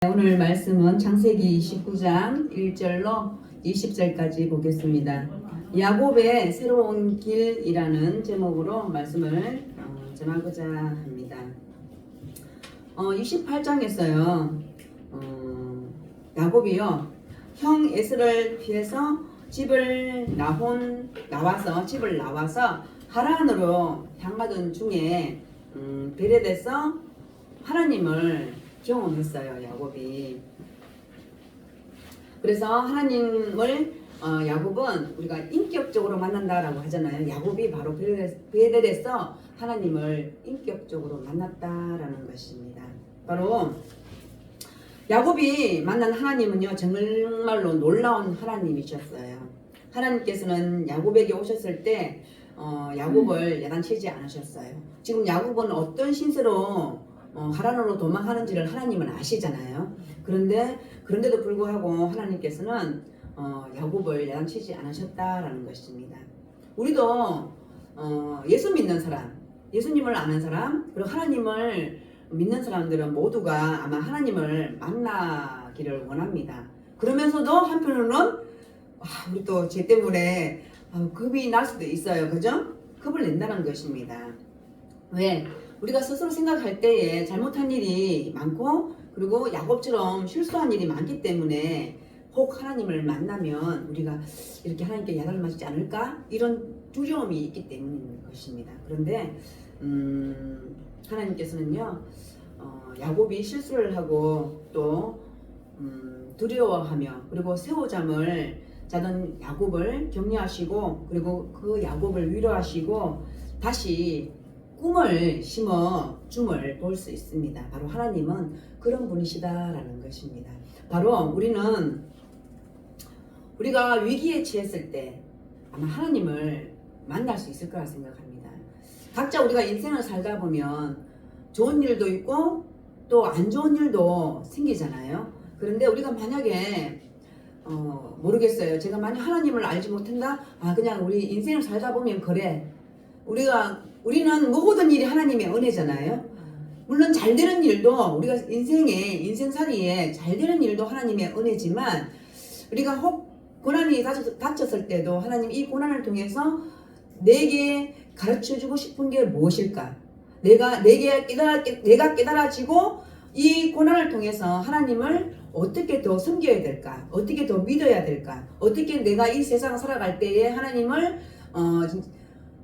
오늘 말씀은 창세기 29장 1절로 20절까지 보겠습니다. 야곱의 새로운 길이라는 제목으로 말씀을 전하고자 합니다. 28장에서요. 야곱이요. 형 에서를 피해서 집을 나와서 하란으로 향하던 중에 베레드에서 하나님을 경험했어요. 야곱이. 그래서 하나님을 야곱은 우리가 인격적으로 만난다라고 하잖아요. 야곱이 바로 베델에서 하나님을 인격적으로 만났다라는 것입니다. 바로 야곱이 만난 하나님은요, 정말로 놀라운 하나님이셨어요. 하나님께서는 야곱에게 오셨을 때 야곱을 야단치지 않으셨어요. 지금 야곱은 어떤 신세로 하란으로 도망하는지를 하나님은 아시잖아요. 그런데도 불구하고 하나님께서는 야곱을 야단치지 않으셨다라는 것입니다. 우리도 예수 믿는 사람, 예수님을 아는 사람, 그리고 하나님을 믿는 사람들은 모두가 아마 하나님을 만나기를 원합니다. 그러면서도 한편으로는 우리 또 죄 때문에 겁이 날 수도 있어요. 그죠? 겁을 낸다는 것입니다. 왜? 우리가 스스로 생각할 때에 잘못한 일이 많고, 그리고 야곱처럼 실수한 일이 많기 때문에 혹 하나님을 만나면 우리가 이렇게 하나님께 야단을 맞지 않을까? 이런 두려움이 있기 때문인 것입니다. 그런데 하나님께서는요, 야곱이 실수를 하고 또 두려워하며, 그리고 새우잠을 자던 야곱을 격려하시고, 그리고 그 야곱을 위로하시고 다시 꿈을 심어 줌을 볼 수 있습니다. 바로 하나님은 그런 분이시다라는 것입니다. 바로 우리가 위기에 처했을 때 아마 하나님을 만날 수 있을 거라 생각합니다. 각자 우리가 인생을 살다 보면 좋은 일도 있고 또 안 좋은 일도 생기잖아요. 그런데 우리가 만약에 모르겠어요. 제가 만약 하나님을 알지 못한다? 그냥 우리 인생을 살다 보면 그래. 우리는 모든 일이 하나님의 은혜잖아요. 물론 잘 되는 일도, 우리가 인생살이에 잘 되는 일도 하나님의 은혜지만, 우리가 혹 고난이 닥쳤을 때도 하나님 이 고난을 통해서 내게 가르쳐주고 싶은 게 무엇일까? 내가 깨달아지고 이 고난을 통해서 하나님을 어떻게 더 섬겨야 될까? 어떻게 더 믿어야 될까? 어떻게 내가 이 세상 살아갈 때에 하나님을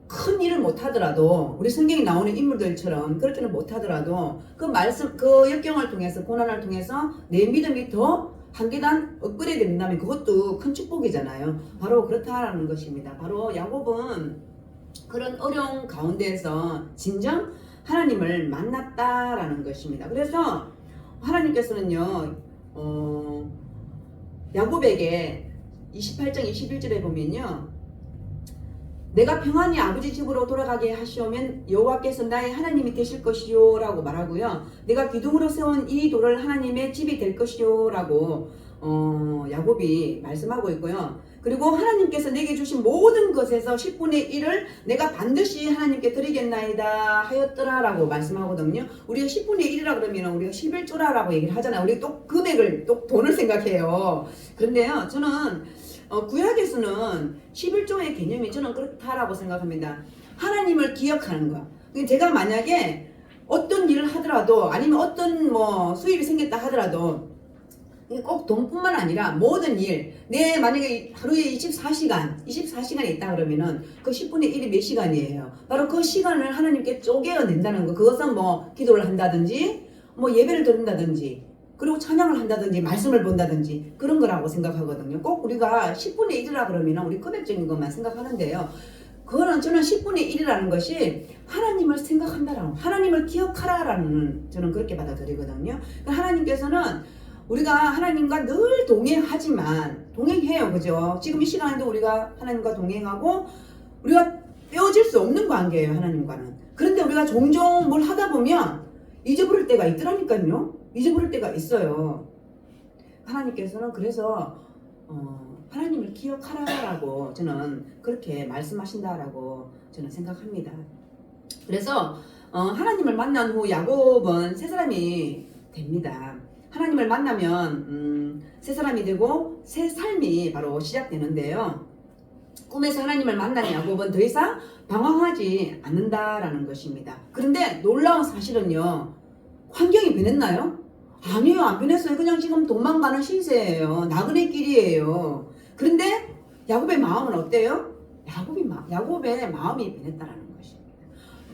큰 일을 못하더라도, 우리 성경에 나오는 인물들처럼 그렇게는 못하더라도 그 역경을 통해서, 고난을 통해서 내 믿음이 더 한 계단 업그레이드 된다면 그것도 큰 축복이잖아요. 바로 그렇다라는 것입니다. 바로 야곱은 그런 어려운 가운데에서 진정 하나님을 만났다라는 것입니다. 그래서 하나님께서는요, 야곱에게 28장 21절에 보면요, 내가 평안히 아버지 집으로 돌아가게 하시오면 여호와께서 나의 하나님이 되실 것이요 라고 말하고요, 내가 기둥으로 세운 이 돌을 하나님의 집이 될 것이요 라고 야곱이 말씀하고 있고요. 그리고 하나님께서 내게 주신 모든 것에서 10분의 1을 내가 반드시 하나님께 드리겠나이다 하였더라 라고 말씀하거든요. 우리가 10분의 1이라 그러면 우리가 11조라고 얘기를 하잖아요. 우리 또 금액을, 또 돈을 생각해요. 그런데요, 저는 구약에서는 11조의 개념이 저는 그렇다라고 생각합니다. 하나님을 기억하는 거. 제가 만약에 어떤 일을 하더라도, 아니면 어떤 수입이 생겼다 하더라도, 꼭 돈뿐만 아니라 모든 일, 내 만약에 하루에 24시간이 있다 그러면은 그 10분의 1이 몇 시간이에요? 바로 그 시간을 하나님께 쪼개어낸다는 거. 그것은 기도를 한다든지, 예배를 드린다든지, 그리고 찬양을 한다든지, 말씀을 본다든지, 그런 거라고 생각하거든요. 꼭 우리가 10분의 1이라 그러면 우리 금액적인 것만 생각하는데요. 그거는 저는 10분의 1이라는 것이 하나님을 생각한다라는, 하나님을 기억하라라는, 저는 그렇게 받아들이거든요. 하나님께서는 우리가 하나님과 늘 동행해요. 그죠? 지금 이 시간에도 우리가 하나님과 동행하고, 우리가 떼어질 수 없는 관계예요, 하나님과는. 그런데 우리가 종종 뭘 하다 보면 잊어버릴 때가 있더라니까요. 잊어버릴 때가 있어요. 하나님께서는 그래서 하나님을 기억하라고 저는 그렇게 말씀하신다라고 저는 생각합니다. 그래서 하나님을 만난 후 야곱은 새 사람이 됩니다. 하나님을 만나면 새 사람이 되고 새 삶이 바로 시작되는데요. 꿈에서 하나님을 만난 야곱은 더 이상 방황하지 않는다라는 것입니다. 그런데 놀라운 사실은요. 환경이 변했나요? 아니요, 안 변했어요. 그냥 지금 도망가는 신세예요. 나그네 길이에요. 그런데 야곱의 마음은 어때요? 야곱의 마음이 변했다라는 것입니다.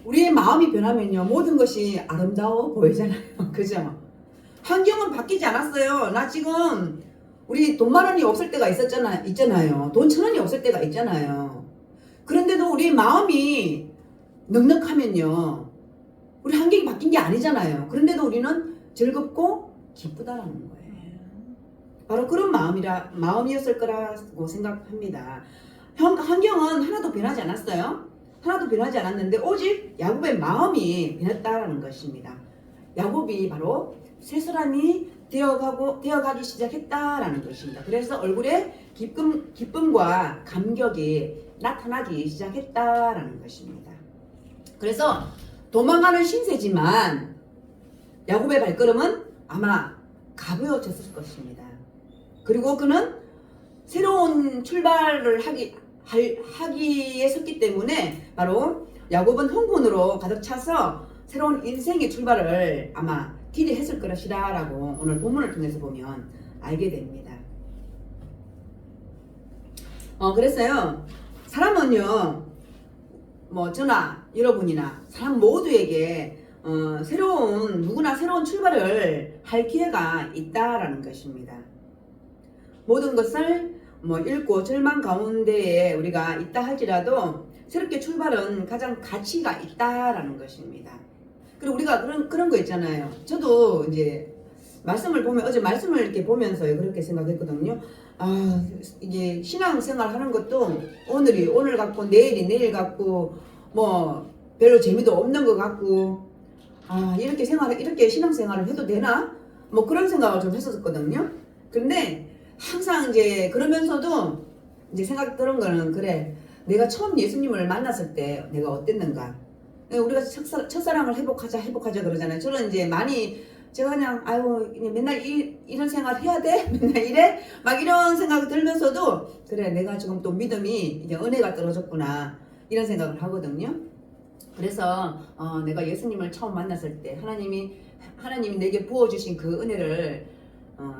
우리의 마음이 변하면요, 모든 것이 아름다워 보이잖아요. 그죠? 환경은 바뀌지 않았어요. 나 지금 우리 돈 10,000원이 없을 때가 있잖아요. 돈 1,000원이 없을 때가 있잖아요. 그런데도 우리 마음이 넉넉하면요, 우리 환경이 바뀐 게 아니잖아요. 그런데도 우리는 즐겁고 기쁘다라는 거예요. 바로 그런 마음이었을 거라고 생각합니다. 환경은 하나도 변하지 않았어요. 하나도 변하지 않았는데 오직 야곱의 마음이 변했다라는 것입니다. 야곱이 바로 새 사람이 되어가기 시작했다라는 것입니다. 그래서 얼굴에 기쁨과 감격이 나타나기 시작했다라는 것입니다. 그래서 도망가는 신세지만 야곱의 발걸음은 아마 가벼워졌을 것입니다. 그리고 그는 새로운 출발을 하기에 섰기 때문에 바로 야곱은 흥분으로 가득 차서 새로운 인생의 출발을 아마 기대했을 것이라고 오늘 본문을 통해서 보면 알게 됩니다. 그래서요, 사람은요, 저나 여러분이나 사람 모두에게 누구나 새로운 출발을 할 기회가 있다라는 것입니다. 모든 것을 잃고 절망 가운데에 우리가 있다 할지라도 새롭게 출발은 가장 가치가 있다라는 것입니다. 그리고 우리가 그런 거 있잖아요. 저도 이제 말씀을 보면, 어제 말씀을 이렇게 보면서 그렇게 생각했거든요. 이게 신앙생활 하는 것도 오늘 같고 내일 같고 별로 재미도 없는 것 같고 이렇게 신앙생활을 해도 되나? 그런 생각을 좀 했었거든요. 근데 항상 이제 그러면서도 이제 생각 들은 거는, 그래, 내가 처음 예수님을 만났을 때 내가 어땠는가? 우리가 첫사랑을 회복하자 그러잖아요. 저는 이제 제가 그냥 맨날 이런 생활 해야 돼? 맨날 이래? 막 이런 생각이 들면서도, 그래, 내가 지금 또 믿음이 이제 은혜가 떨어졌구나, 이런 생각을 하거든요. 그래서 내가 예수님을 처음 만났을 때 하나님이 내게 부어주신 그 은혜를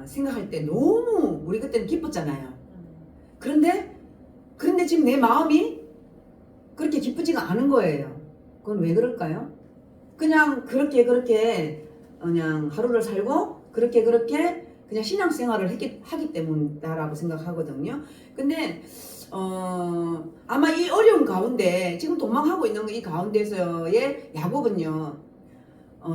생각할 때 너무 우리 그때는 기뻤잖아요. 그런데 지금 내 마음이 그렇게 기쁘지가 않은 거예요. 그건 왜 그럴까요? 그냥 그렇게 그냥 하루를 살고 그렇게 그냥 신앙생활을 하기 때문이다라고 생각하거든요. 근데 아마 이 어려운 가운데 지금 도망하고 있는 이 가운데서의 야곱은요,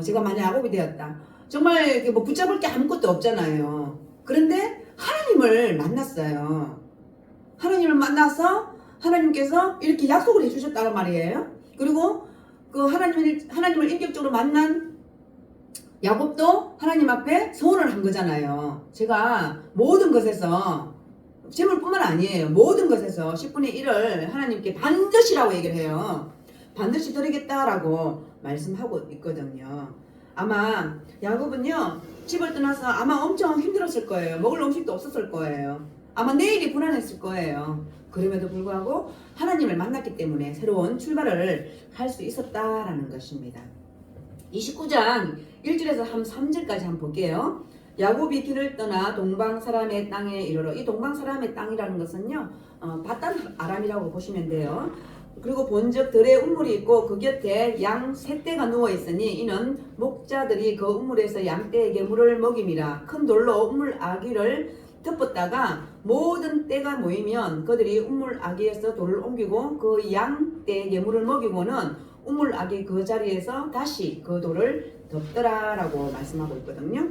제가 만약 야곱이 되었다, 정말 붙잡을 게 아무것도 없잖아요. 그런데 하나님을 만났어요. 하나님을 만나서 하나님께서 이렇게 약속을 해주셨다는 말이에요. 그리고 그 하나님을 인격적으로 만난 야곱도 하나님 앞에 소원을 한 거잖아요. 제가 모든 것에서, 재물뿐만 아니에요, 모든 것에서 10분의 1을 하나님께 반드시라고 얘기를 해요. 반드시 드리겠다라고 말씀하고 있거든요. 아마 야곱은요, 집을 떠나서 아마 엄청 힘들었을 거예요. 먹을 음식도 없었을 거예요. 아마 내일이 불안했을 거예요. 그럼에도 불구하고 하나님을 만났기 때문에 새로운 출발을 할 수 있었다라는 것입니다. 29장 1절에서 한 3절까지 한번 볼게요. 야곱이 길을 떠나 동방 사람의 땅에 이르러, 이 동방 사람의 땅이라는 것은요, 바단 아람이라고 보시면 돼요. 그리고 본즉 들에 우물이 있고 그 곁에 양 세 떼가 누워 있으니 이는 목자들이 그 우물에서 양떼에게 물을 먹임이라. 큰 돌로 우물 아귀를 덮었다가 모든 떼가 모이면 그들이 우물 아귀에서 돌을 옮기고 그 양떼에게 물을 먹이고는 우물 아귀 그 자리에서 다시 그 돌을 덮더라라고 말씀하고 있거든요.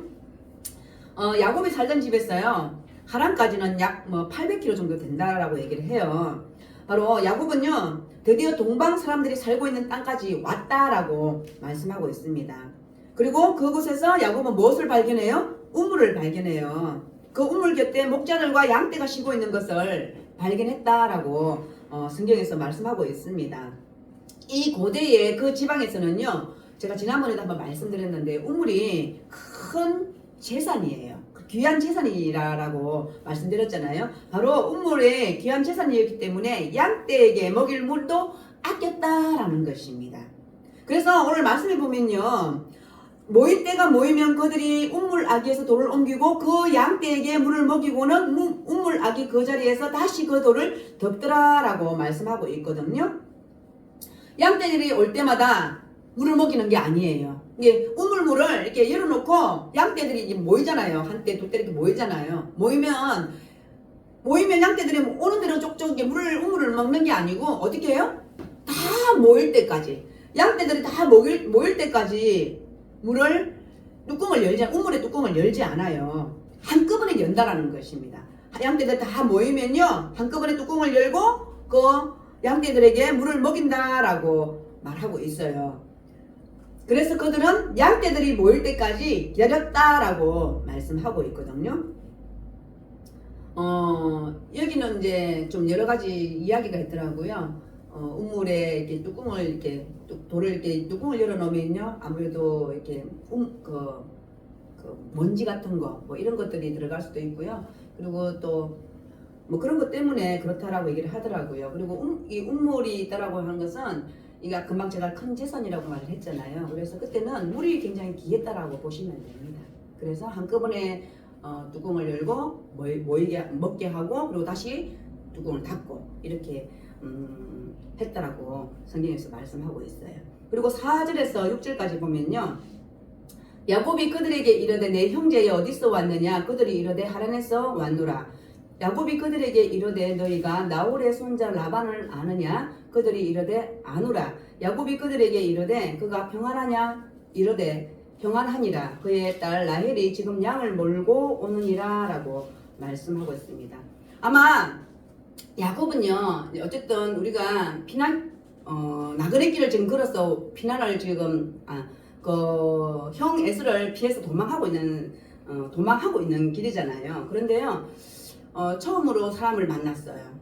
야곱이 살던 집에서요, 하란까지는 약 800km 정도 된다라고 얘기를 해요. 바로 야곱은요, 드디어 동방 사람들이 살고 있는 땅까지 왔다라고 말씀하고 있습니다. 그리고 그곳에서 야곱은 무엇을 발견해요? 우물을 발견해요. 그 우물 곁에 목자들과 양떼가 쉬고 있는 것을 발견했다라고 성경에서 말씀하고 있습니다. 이 고대의 그 지방에서는요, 제가 지난번에도 한번 말씀드렸는데 우물이 큰 재산이에요. 귀한 재산이라고 말씀드렸잖아요. 바로 운물의 귀한 재산이었기 때문에 양떼에게 먹일 물도 아꼈다라는 것입니다. 그래서 오늘 말씀해 보면요. 모일 때가 모이면 그들이 운물 아기에서 돌을 옮기고 그 양떼에게 물을 먹이고는 운물 아기 그 자리에서 다시 그 돌을 덮더라라고 말씀하고 있거든요. 양떼들이 올 때마다 물을 먹이는 게 아니에요. 이게 우물물을 이렇게 열어놓고 양떼들이 이제 모이잖아요. 한 떼, 두 떼 이렇게 모이잖아요. 모이면 양떼들이 오는 대로 쪽쪽 우물을 먹는 게 아니고 어떻게 해요? 다 모일 때까지 양떼들이 다 모일 때까지 뚜껑을 우물의 뚜껑을 열지 않아요. 한꺼번에 연다라는 것입니다. 양떼들 다 모이면요 한꺼번에 뚜껑을 열고 그 양떼들에게 물을 먹인다라고 말하고 있어요. 그래서 그들은 양떼들이 모일 때까지 기다렸다라고 말씀하고 있거든요. 여기는 이제 좀 여러 가지 이야기가 있더라고요. 우물에 이렇게 돌을 이렇게 뚜껑을 열어놓으면요, 아무래도 이렇게 먼지 같은 거, 뭐 이런 것들이 들어갈 수도 있고요. 그리고 또 뭐 그런 것 때문에 그렇다라고 얘기를 하더라고요. 그리고 이 우물이 있다라고 하는 것은 이가 금방 제가 큰 재산이라고 말을 했잖아요. 그래서 그때는 물이 굉장히 귀했다라고 보시면 됩니다. 그래서 한꺼번에 뚜껑을 열고 먹게 하고 그리고 다시 뚜껑을 닫고 이렇게 했다라고 성경에서 말씀하고 있어요. 그리고 4절에서 6절까지 보면요. 야곱이 그들에게 이르되 내 형제여 어디서 왔느냐 그들이 이르되 하란에서 왔노라. 야곱이 그들에게 이르되 너희가 나홀의 손자 라반을 아느냐 그들이 이르되 아노라. 야곱이 그들에게 이르되 그가 평안하냐 이르되 평안하니라. 그의 딸 라헬이 지금 양을 몰고 오느니라 라고 말씀하고 있습니다. 아마 야곱은요 어쨌든 우리가 나그네길을 지금 걸어서 피난을 지금 그 형 에스를 피해서 도망하고 있는 길이잖아요. 그런데요 처음으로 사람을 만났어요.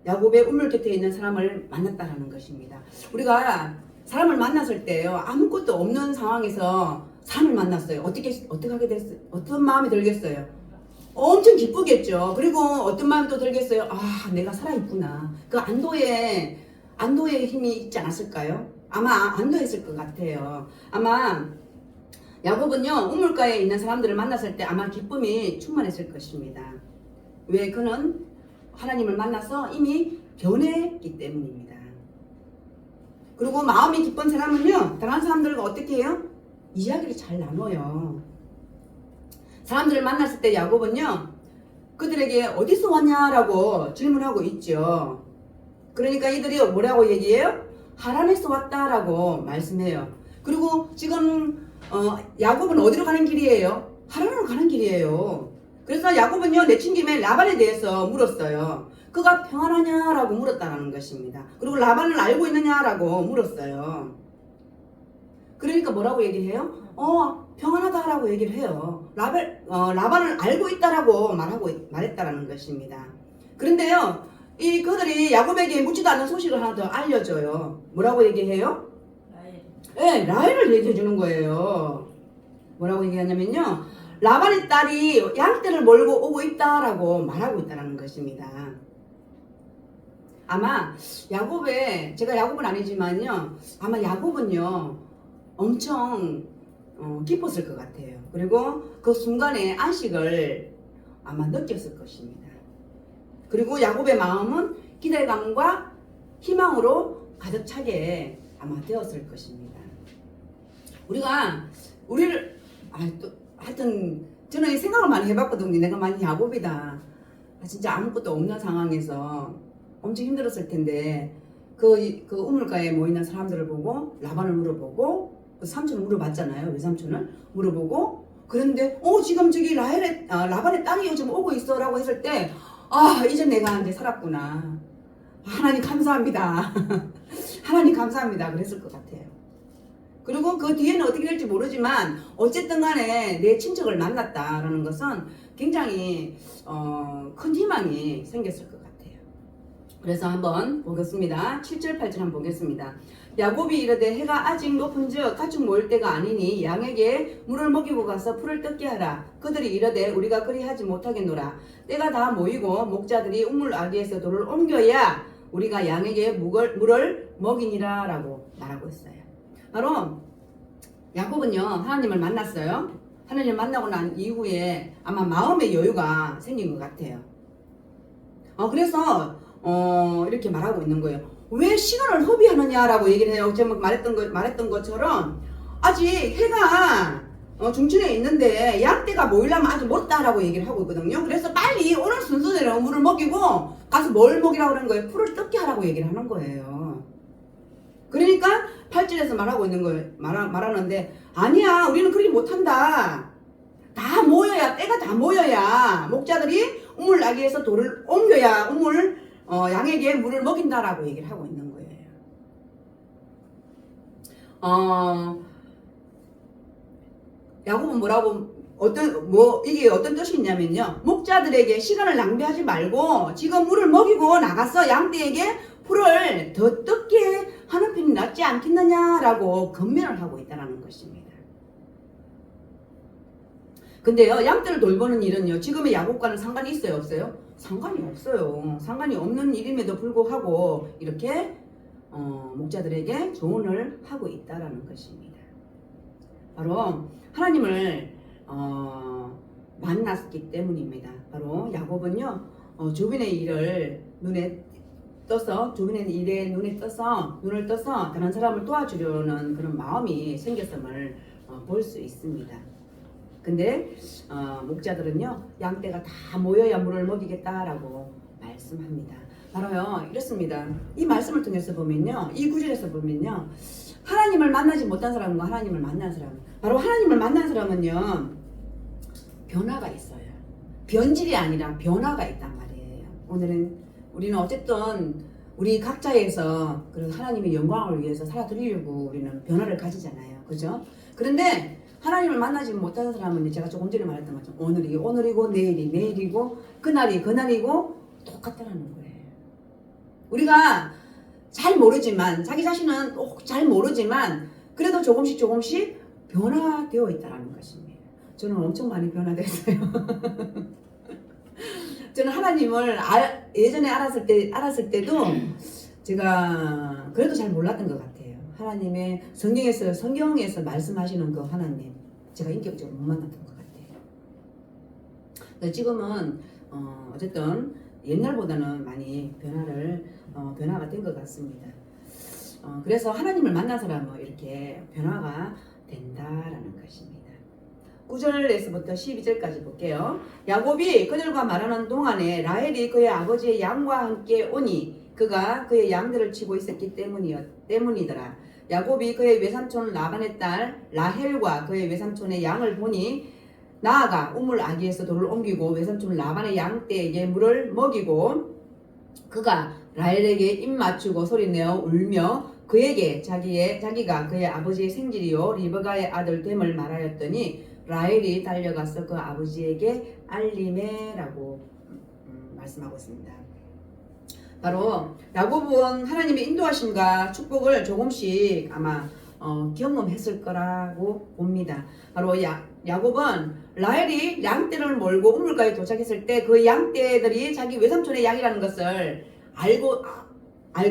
야곱의 우물 곁에 있는 사람을 만났다라는 것입니다. 우리가 사람을 만났을 때요 아무것도 없는 상황에서 사람을 만났어요. 어떻게 하게 됐어요? 어떤 마음이 들겠어요? 엄청 기쁘겠죠. 그리고 어떤 마음이 또 들겠어요? 아, 내가 살아있구나. 그 안도의 힘이 있지 않았을까요? 아마 안도했을 것 같아요. 아마 야곱은요 우물가에 있는 사람들을 만났을 때 아마 기쁨이 충만했을 것입니다. 왜? 그는 하나님을 만나서 이미 변했기 때문입니다. 그리고 마음이 기쁜 사람은요 다른 사람들과 어떻게 해요? 이야기를 잘 나눠요. 사람들을 만났을 때 야곱은요 그들에게 어디서 왔냐라고 질문하고 있죠. 그러니까 이들이 뭐라고 얘기해요? 하란에서 왔다라고 말씀해요. 그리고 지금 야곱은 어디로 가는 길이에요? 하란으로 가는 길이에요. 그래서 야곱은요 내친 김에 라반에 대해서 물었어요. 그가 평안하냐라고 물었다는 것입니다. 그리고 라반을 알고 있느냐라고 물었어요. 그러니까 뭐라고 얘기해요? 평안하다라고 얘기를 해요. 라반을 알고 있다라고 말했다라는 것입니다. 그런데요 그들이 야곱에게 묻지도 않은 소식을 하나 더 알려줘요. 뭐라고 얘기해요? 네, 라헬을 얘기해 주는 거예요. 뭐라고 얘기하냐면요 라반의 딸이 양떼를 몰고 오고 있다라고 말하고 있다는 것입니다. 아마 제가 야곱은 아니지만요 아마 야곱은요 엄청 기뻤을 것 같아요. 그리고 그 순간에 안식을 아마 느꼈을 것입니다. 그리고 야곱의 마음은 기대감과 희망으로 가득 차게 아마 되었을 것입니다. 하여튼 저는 생각을 많이 해봤거든요. 내가 만약 야곱이다. 진짜 아무것도 없는 상황에서 엄청 힘들었을 텐데 그 우물가에 모이는 사람들을 보고 라반을 물어보고 삼촌을 물어봤잖아요. 외삼촌을 물어보고 그런데 지금 저기 라반의 딸이 요즘 오고 있어 라고 했을 때 이제 내가 이제 살았구나. 하나님 감사합니다. 하나님 감사합니다. 그랬을 것 같아요. 그리고 그 뒤에는 어떻게 될지 모르지만 어쨌든 간에 내 친척을 만났다라는 것은 굉장히 큰 희망이 생겼을 것 같아요. 그래서 한번 보겠습니다. 7절 8절 한번 보겠습니다. 야곱이 이르되 해가 아직 높은즉 가축 모일 때가 아니니 양에게 물을 먹이고 가서 풀을 뜯게 하라. 그들이 이르되 우리가 그리하지 못하겠노라. 때가 다 모이고 목자들이 우물 아귀에서 돌을 옮겨야 우리가 양에게 물을 먹이니라 라고 말하고 있어요. 바로 야곱은요 하나님을 만났어요. 하나님을 만나고 난 이후에 아마 마음의 여유가 생긴 것 같아요. 그래서 이렇게 말하고 있는 거예요. 왜 시간을 허비하느냐라고 얘기를 해요. 제가 말했던 것처럼 아직 해가 중천에 있는데 양떼가 모이려면 아직 못다라고 얘기를 하고 있거든요. 그래서 빨리 오늘 순서대로 물을 먹이고 가서 뭘 먹이라고 하는 거예요? 풀을 뜯게 하라고 얘기를 하는 거예요. 그러니까 8절에서 말하고 있는 거예요. 말하는데 아니야 우리는 그렇게 못한다. 다 모여야 때가 다 모여야 목자들이 우물 나기에서 돌을 옮겨야 양에게 물을 먹인다라고 얘기를 하고 있는 거예요. 야곱은 이게 어떤 뜻이 있냐면요. 목자들에게 시간을 낭비하지 말고 지금 물을 먹이고 나가서 양떼에게 풀을 더 뜯게 하는 편이 낫지 않겠느냐라고 권면을 하고 있다는 것입니다. 근데요, 양떼를 돌보는 일은요, 지금의 야곱과는 상관이 있어요, 없어요? 상관이 없어요. 상관이 없는 일임에도 불구하고 이렇게 목자들에게 조언을 하고 있다라는 것입니다. 바로 하나님을 만났기 때문입니다. 바로 야곱은요, 주변의 일에 눈을 떠서 다른 사람을 도와주려는 그런 마음이 생겼음을 볼 수 있습니다. 근데 목자들은요 양떼가 다 모여야 물을 먹이겠다라고 말씀합니다. 바로요 이렇습니다. 이 말씀을 통해서 보면요, 이 구절에서 보면요, 하나님을 만나지 못한 사람과 하나님을 만난 사람, 바로 하나님을 만난 사람은요 변화가 있어요. 변질이 아니라 변화가 있단 말이에요. 오늘은 우리는 어쨌든 우리 각자에서 그런 하나님의 영광을 위해서 살아드리려고 우리는 변화를 가지잖아요. 그죠? 그런데 하나님을 만나지 못하는 사람은 제가 조금 전에 말했던 것처럼 오늘이고 내일이고 그날이고 똑같다라는 거예요. 우리가 잘 모르지만 자기 자신은 잘 모르지만 그래도 조금씩 변화되어 있다는 것입니다. 저는 엄청 많이 변화됐어요. 저는 하나님을 예전에 알았을 때도 제가 그래도 잘 몰랐던 것 같아요. 하나님의 성경에서 말씀하시는 그 하나님, 제가 인격적으로 못 만났던 것 같아요. 지금은 어쨌든 옛날보다는 많이 변화가 된 것 같습니다. 그래서 하나님을 만난 사람은 이렇게 변화가 된다라는 것입니다. 9절에서부터 12절까지 볼게요. 야곱이 그들과 말하는 동안에 라헬이 그의 아버지의 양과 함께 오니 그가 그의 양들을 치고 있었기 때문이더라. 야곱이 그의 외삼촌 라반의 딸 라헬과 그의 외삼촌의 양을 보니 나아가 우물 아귀에서 돌을 옮기고 외삼촌 라반의 양떼에게 물을 먹이고 그가 라헬에게 입 맞추고 소리내어 울며 그에게 자기가 그의 아버지의 생질이요 리브가의 아들 됨을 말하였더니 라헬이 달려가서 그 아버지에게 알림해라고 말씀하고 있습니다. 바로 야곱은 하나님의 인도하심과 축복을 조금씩 아마 경험했을 거라고 봅니다. 바로 야곱은 라헬이 양떼를 몰고 우물가에 도착했을 때 그 양떼들이 자기 외삼촌의 양이라는 것을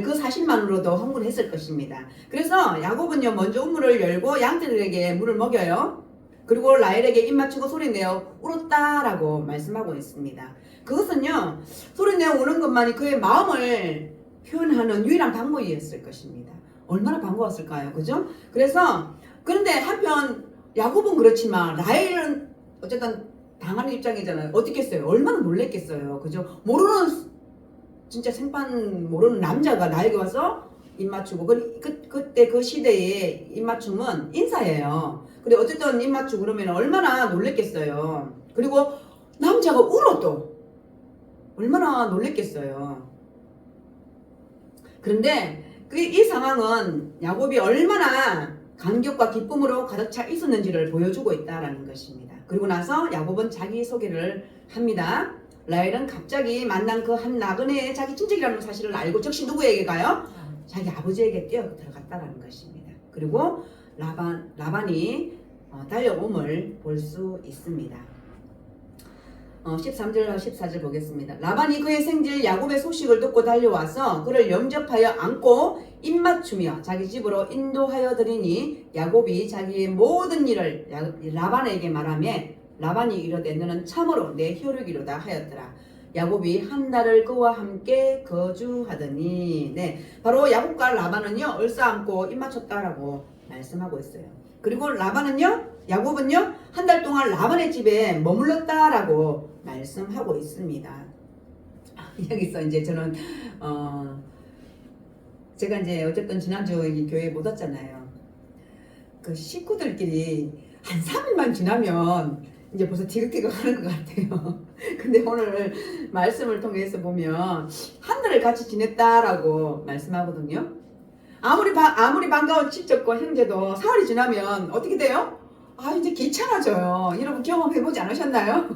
그 사실만으로도 흥분했을 것입니다. 그래서 야곱은요 먼저 우물을 열고 양떼들에게 물을 먹여요. 그리고 라헬에게 입 맞추고 소리내어 울었다라고 말씀하고 있습니다. 그것은요 소리내어 우는 것만이 그의 마음을 표현하는 유일한 방법이었을 것입니다. 얼마나 반가웠을까요? 그죠? 그런데 한편 야곱은 그렇지만 라헬은 어쨌든 당하는 입장이잖아요. 어떻겠어요? 얼마나 놀랬겠어요. 그죠? 진짜 생판 모르는 남자가 나에게 와서 입 맞추고 그때 그 시대에 입 맞춤은 인사예요. 근데 어쨌든 입 맞추고 그러면 얼마나 놀랬겠어요. 그리고 남자가 울어도 얼마나 놀랬겠어요. 그런데 이 상황은 야곱이 얼마나 감격과 기쁨으로 가득 차 있었는지를 보여주고 있다는 것입니다. 그리고 나서 야곱은 자기 소개를 합니다. 라헬은 갑자기 만난 그 한 나그네의 자기 친척이라는 사실을 알고 즉시 누구에게 가요? 자기 아버지에게 뛰어 들어갔다라는 것입니다. 그리고 라반이 달려옴을 볼 수 있습니다. 13절과 14절 보겠습니다. 라반이 그의 생질 야곱의 소식을 듣고 달려와서 그를 영접하여 안고 입맞추며 자기 집으로 인도하여 드리니 야곱이 자기의 모든 일을 라반에게 말하며 라반이 이르되 너는 참으로 내 혈육이로다 하였더라. 야곱이 한 달을 그와 함께 거주하더니 네, 바로 야곱과 라반은요 얼싸안고 입맞췄다라고 말씀하고 있어요. 그리고 야곱은요 한 달 동안 라반의 집에 머물렀다라고 말씀하고 있습니다. 여기서 이제 저는 제가 이제 어쨌든 지난주 교회에 못 왔잖아요. 그 식구들끼리 한 3일만 지나면 이제 벌써 티격태격 하는 것 같아요. 근데 오늘 말씀을 통해서 보면 한 달을 같이 지냈다라고 말씀하거든요. 아무리 반가운 친척과 형제도 사흘이 지나면 어떻게 돼요? 이제 귀찮아져요. 여러분 경험해보지 않으셨나요?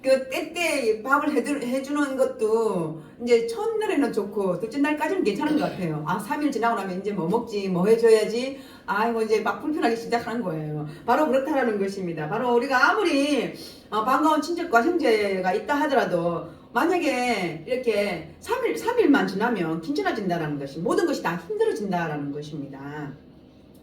그 때때 밥을 해주는 것도 이제 첫날에는 좋고 둘째 날까지는 괜찮은 것 같아요. 3일 지나고 나면 이제 뭐 먹지, 뭐 해줘야지. 이제 막 불편하기 시작하는 거예요. 바로 그렇다라는 것입니다. 바로 우리가 아무리 반가운 친척과 형제가 있다 하더라도 만약에 이렇게 3일만 지나면 괜찮아진다라는 것이 모든 것이 다 힘들어진다라는 것입니다.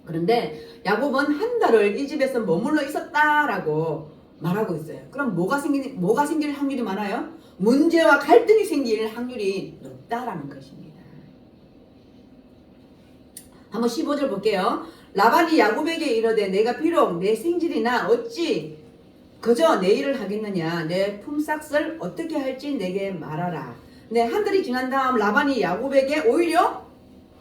그런데 야곱은 한 달을 이 집에서 머물러 있었다라고 말하고 있어요. 그럼 뭐가 생길 확률이 많아요? 문제와 갈등이 생길 확률이 높다라는 것입니다. 한번 15절 볼게요. 라반이 야곱에게 이르되 내가 비록 내 생질이나 어찌 그저 내 일을 하겠느냐 내 품삯을 어떻게 할지 내게 말하라. 네, 한 달이 지난 다음 라반이 야곱에게 오히려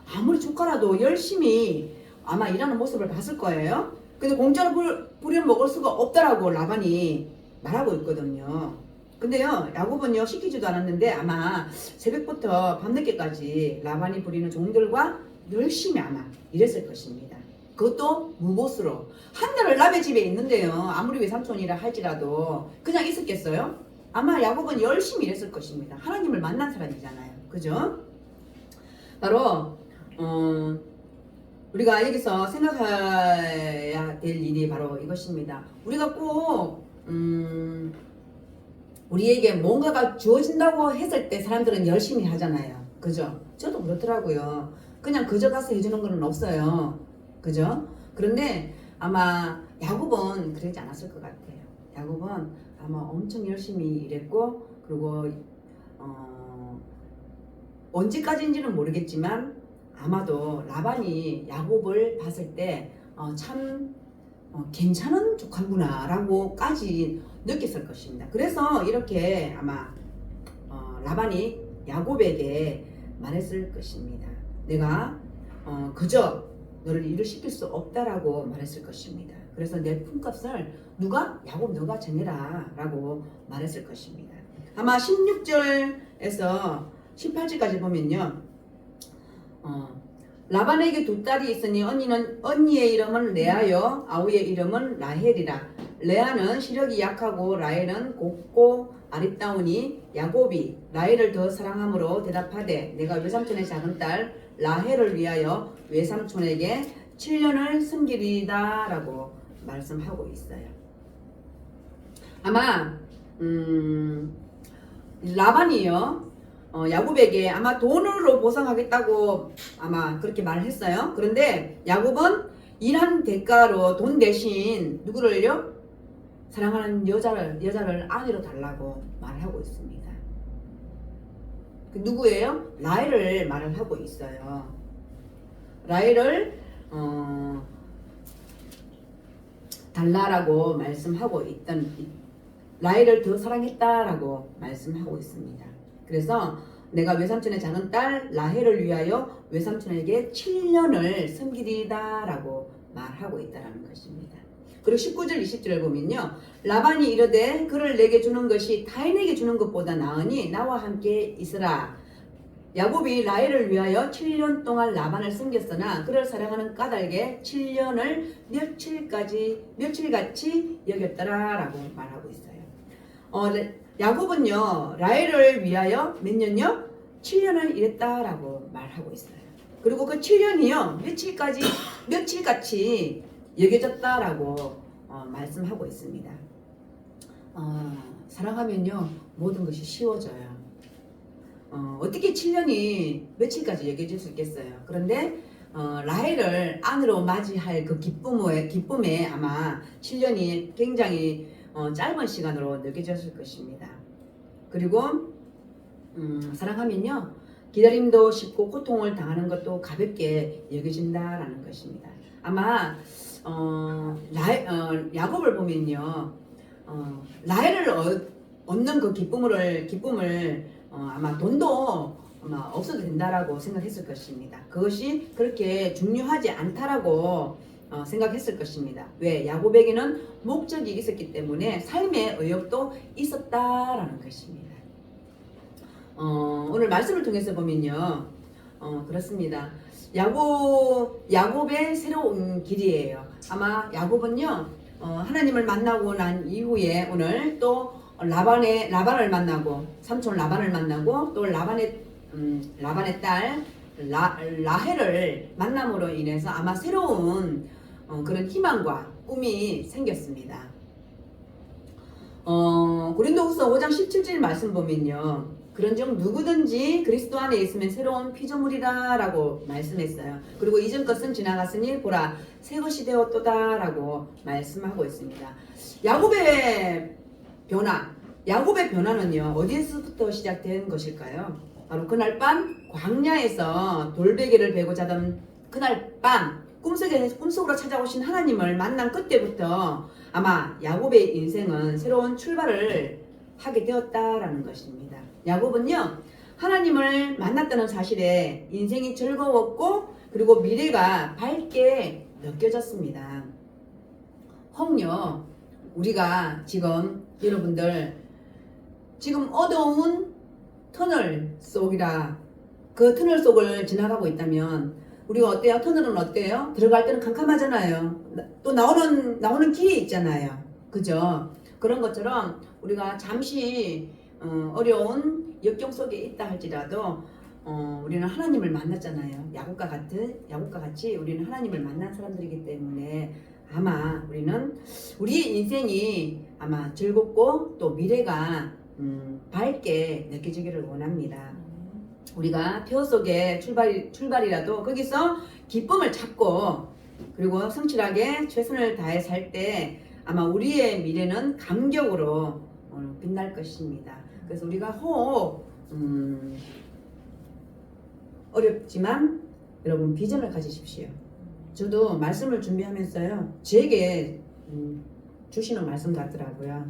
아무리 조카라도 열심히 아마 일하는 모습을 봤을 거예요. 근데 공짜로 부려먹을 수가 없다라고 라반이 말하고 있거든요. 근데요 야곱은요 시키지도 않았는데 아마 새벽부터 밤늦게까지 라반이 부리는 종들과 열심히 아마 일했을 것입니다. 그것도 무보수로 한 달을 남의 집에 있는데요 아무리 외삼촌이라 할지라도 그냥 있었겠어요? 아마 야곱은 열심히 일했을 것입니다. 하나님을 만난 사람이잖아요. 그죠? 바로 우리가 여기서 생각해야 될 일이 바로 이것입니다. 우리가 꼭 우리에게 뭔가가 주어진다고 했을 때 사람들은 열심히 하잖아요. 그죠? 저도 그렇더라고요. 그냥 그저 가서 해주는 건 없어요. 그죠? 그런데 아마 야곱은 그러지 않았을 것 같아요. 야곱은 아마 엄청 열심히 일했고 그리고 언제까지인지는 모르겠지만 아마도 라반이 야곱을 봤을 때 참 괜찮은 조카구나 라고까지 느꼈을 것입니다. 그래서 이렇게 아마 라반이 야곱에게 말했을 것입니다. 내가 그저 너를 일을 시킬 수 없다라고 말했을 것입니다. 그래서 내 품값을 야곱 너가 정해라 라고 말했을 것입니다. 아마 16절에서 18절까지 보면요 라반에게 두 딸이 있으니 언니의 이름은 레아요 아우의 이름은 라헬이라. 레아는 시력이 약하고 라헬은 곱고 아리따우니 야곱이 라헬을 더 사랑함으로 대답하되 내가 외삼촌의 작은 딸 라헬을 위하여 외삼촌에게 7년을 섬기리다 라고 말씀하고 있어요. 아마 라반이요 야곱에게 아마 돈으로 보상하겠다고 아마 그렇게 말을 했어요. 그런데 야곱은 일한 대가로 돈 대신 누구를요? 사랑하는 여자를 아내로 달라고 말을 하고 있습니다. 그 누구예요? 라헬을 말을 하고 있어요. 라헬을 달라라고 말씀하고 있던 라헬을 더 사랑했다라고 말씀하고 있습니다. 그래서 내가 외삼촌의 작은 딸 라헬을 위하여 외삼촌에게 7년을 섬기리다 라고 말하고 있다는 것입니다. 그리고 19절 20절을 보면요 라반이 이르되 그를 내게 주는 것이 타인에게 주는 것보다 나으니 나와 함께 있으라. 야곱이 라헬을 위하여 7년 동안 라반을 섬겼으나 그를 사랑하는 까닭에 7년을 며칠같이 여겼더라 라고 말하고 있어요. 야곱은요 라헬을 위하여 몇 년요? 7년을 일했다라고 말하고 있어요. 그리고 그 7년이요 며칠같이 여겨졌다라고 말씀하고 있습니다. 사랑하면요 모든 것이 쉬워져요. 어떻게 7년이 며칠까지 여겨질 수 있겠어요. 그런데 라헬을 아내로 맞이할 그 기쁨에 아마 7년이 굉장히 짧은 시간으로 느껴졌을 것입니다. 그리고 사랑하면요 기다림도 쉽고 고통을 당하는 것도 가볍게 여겨진다라는 것입니다. 아마 야곱을 보면요 라헬을 얻는 그 기쁨을 아마 돈도 아마 없어도 된다라고 생각했을 것입니다. 그것이 그렇게 중요하지 않다라고 생각했을 것입니다. 왜? 야곱에게는 목적이 있었기 때문에 삶의 의욕도 있었다라는 것입니다. 오늘 말씀을 통해서 보면요 그렇습니다. 야곱의 새로운 길이에요. 아마 야곱은요 하나님을 만나고 난 이후에 오늘 또 라반을 만나고 삼촌 라반을 만나고 또 라반의 딸 라헬을 만남으로 인해서 아마 새로운 그런 희망과 꿈이 생겼습니다. 고린도후서 5장 17절 말씀 보면요 그런즉 누구든지 그리스도 안에 있으면 새로운 피조물이라 라고 말씀했어요. 그리고 이전 것은 지나갔으니 보라 새 것이 되었도다 라고 말씀하고 있습니다. 야곱의 변화는요 어디에서부터 시작된 것일까요? 바로 그날 밤 광야에서 돌베개를 베고 자던 그날 밤 꿈속으로 찾아오신 하나님을 만난 그때부터 아마 야곱의 인생은 새로운 출발을 하게 되었다라는 것입니다. 야곱은요 하나님을 만났다는 사실에 인생이 즐거웠고 그리고 미래가 밝게 느껴졌습니다. 혹요 우리가 지금 여러분들 지금 어두운 터널 속이라 그 터널 속을 지나가고 있다면 우리가 어때요? 터널은 어때요? 들어갈 때는 캄캄하잖아요. 또 나오는 길이 있잖아요. 그죠? 그런 것처럼 우리가 잠시 어려운 역경 속에 있다 할지라도 우리는 하나님을 만났잖아요. 야곱과 같이 우리는 하나님을 만난 사람들이기 때문에 아마 우리는 우리의 인생이 아마 즐겁고 또 미래가 밝게 느껴지기를 원합니다. 우리가 표 속에 출발이라도 거기서 기쁨을 찾고 그리고 성실하게 최선을 다해 살 때 아마 우리의 미래는 감격으로 빛날 것입니다. 그래서 우리가 혹 어렵지만 여러분 비전을 가지십시오. 저도 말씀을 준비하면서요 제게 주시는 말씀 같더라고요.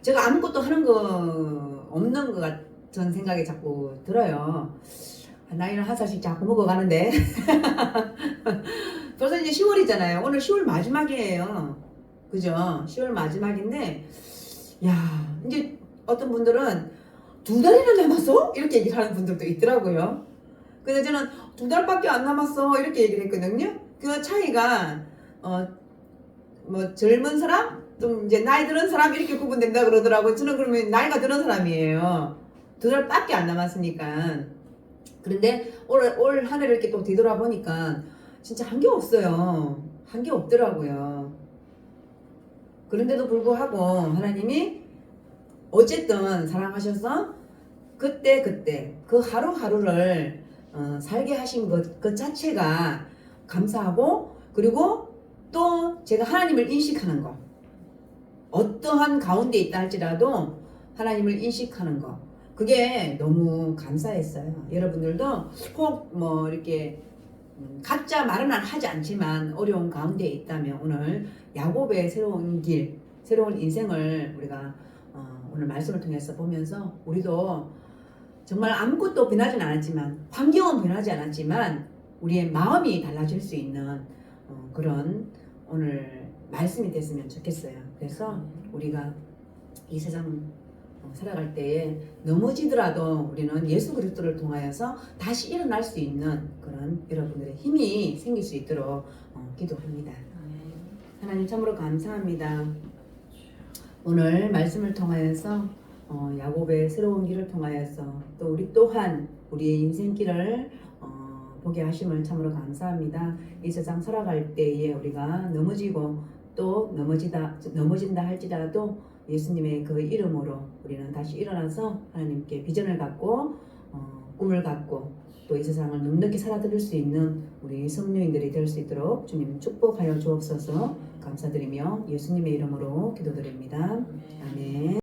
제가 아무것도 하는 거 없는 것 같은 생각이 자꾸 들어요. 나이는 한 살씩 자꾸 먹어가는데 벌써 이제 10월이잖아요. 오늘 10월 마지막이에요. 그죠? 10월 마지막인데 야 이제 어떤 분들은 2달이나 남았어? 이렇게 얘기하는 분들도 있더라고요. 근데 저는 2달밖에 안 남았어 이렇게 얘기를 했거든요. 그 차이가 뭐 젊은 사람 좀 이제 나이 들은 사람 이렇게 구분된다 그러더라고요. 저는 그러면 나이가 들은 사람이에요. 2달밖에 안 남았으니까. 그런데 올 한 해를 이렇게 또 뒤돌아보니까 진짜 한 게 없어요. 한 게 없더라고요. 그런데도 불구하고 하나님이 어쨌든 사랑하셔서 그때 그 하루하루를 살게 하신 것 자체가 감사하고 그리고 또 제가 하나님을 인식하는 거 어떠한 가운데 있다 할지라도 하나님을 인식하는 거 그게 너무 감사했어요. 여러분들도 혹 뭐 이렇게 각자 말은 하지 않지만 어려운 가운데 있다면 오늘 야곱의 새로운 길 새로운 인생을 우리가 오늘 말씀을 통해서 보면서 우리도 정말 아무것도 변하진 않았지만 환경은 변하지 않았지만 우리의 마음이 달라질 수 있는 그런 오늘 말씀이 됐으면 좋겠어요. 그래서 우리가 이 세상 살아갈 때에 넘어지더라도 우리는 예수 그리스도를 통하여서 다시 일어날 수 있는 그런 여러분들의 힘이 생길 수 있도록 기도합니다. 하나님 참으로 감사합니다. 오늘 말씀을 통하여서 야곱의 새로운 길을 통하여서 또 우리 또한 우리의 인생길을 보게 하심을 참으로 감사합니다. 이 세상 살아갈 때에 우리가 넘어지고 또 넘어진다 할지라도 예수님의 그 이름으로 우리는 다시 일어나서 하나님께 비전을 갖고 꿈을 갖고 또 이 세상을 넉넉히 살아드릴 수 있는 우리 성령님들이 될 수 있도록 주님 축복하여 주옵소서. 감사드리며 예수님의 이름으로 기도드립니다. 아멘.